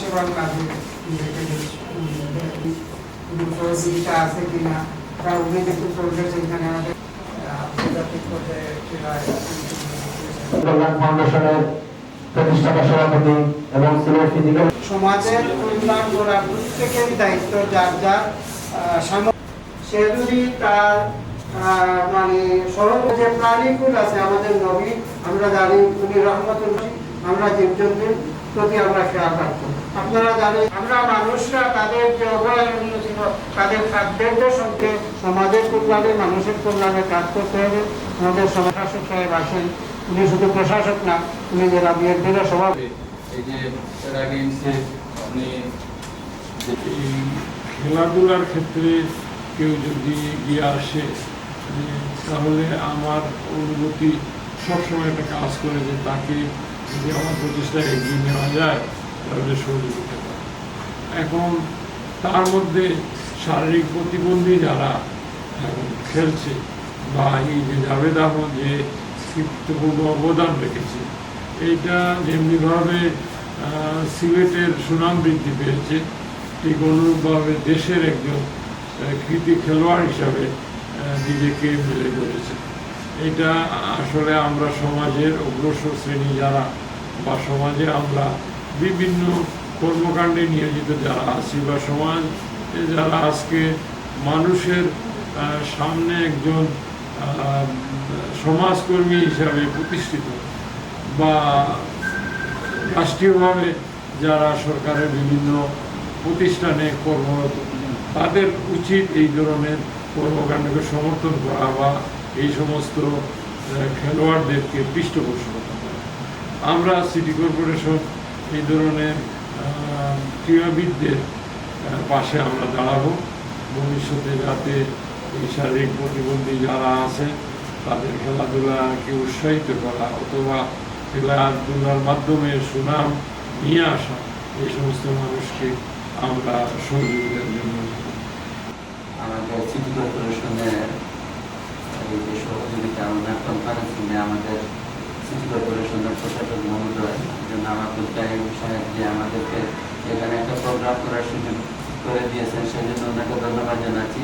সমাজসেবার কাজে সহযোগিতা আছে কিনা বা উনি একটু করবেন এখানে আমাদের আন্তর্জাতিক পর্যায়ে ফাউন্ডেশনের প্রতিষ্ঠাতা সভাপতি এবং সিনিয়র ফিজিক্যাল সমাজের কল্যাণ করা প্রত্যেকেরই দায়িত্ব যার যার সে যদি তার মানে সরল যে প্রাণীকুল আছে আমাদের নবী আমরা জানি উনি রহমতুল্লাহ আমরা জীবজন্তুর প্রতি আমরা খেয়াল রাখবো। আপনারা জানেন আমরা মানুষরা তাদের যে অবহেলনীয় ছিল তাদের খাদ্যের সঙ্গে সমাজের কল্যাণে মানুষের কল্যাণে কাজ করতে হবে। আমাদের প্রশাসক সাহেব আছেন, উনি শুধু প্রশাসক না, উনি জেলা বিএনপির সভাপতি। এই যে প্যারা গেমসে আপনি খেলাধুলার ক্ষেত্রে কেউ যদি গিয়ে আসে তাহলে আমার অনুভূতি সবসময় একটা কাজ করে যে তাকে যদি আমার প্রচেষ্টায় এগিয়ে নেওয়া যায় তাহলে সহযোগিতা করে। এখন তার মধ্যে শারীরিক প্রতিবন্ধী যারা এখন খেলছে বা এই যে জাভেদ আহমদ যে গুরুত্বপূর্ণ অবদান রেখেছে, এইটা যেমনিভাবে সিলেটের সুনাম বৃদ্ধি পেয়েছে ঠিক অনুরূপভাবে দেশের একজন কৃতি খেলোয়াড় হিসাবে নিজেকে মেলে ধরেছে। এটা আসলে আমরা সমাজের অগ্রসর শ্রেণী যারা বা সমাজে আমরা বিভিন্ন কর্মকাণ্ডে নিয়োজিত যারা আছি বা সমাজ যারা আজকে মানুষের সামনে একজন সমাজকর্মী হিসাবে প্রতিষ্ঠিত বা রাষ্ট্রীয়ভাবে যারা সরকারের বিভিন্ন প্রতিষ্ঠানে কর্মরত, তাদের উচিত এই ধরনের কর্মকাণ্ডকে সমর্থন করা বা এই সমস্ত খেলোয়াড়দেরকে পৃষ্ঠপোষকতা করা। আমরা সিটি কর্পোরেশন এই ধরনের ক্রীড়াবিদদের পাশে আমরা দাঁড়াবো ভবিষ্যতে, যাতে এই শারীরিক প্রতিবন্ধী যারা আছে তাদের খেলাধুলাকে উৎসাহিত করা অথবা খেলাধুলার মাধ্যমে সুনাম নিয়ে আসা এই সমস্ত মানুষকে আমরা সহযোগিতার জন্য আমাদের সিটি কর্পোরেশনের এই যে সহযোগিতা আমরা কনফারেন্স রুমে আমাদের সিটি কর্পোরেশনের প্রশাসক মহোদয় জনাব আব্দুল কাইয়ুম সাহেব যে আমাদেরকে এখানে একটা প্রোগ্রাম করার সুযোগ করে দিয়েছেন, সেজন্য ওনাকে ধন্যবাদ জানাচ্ছি।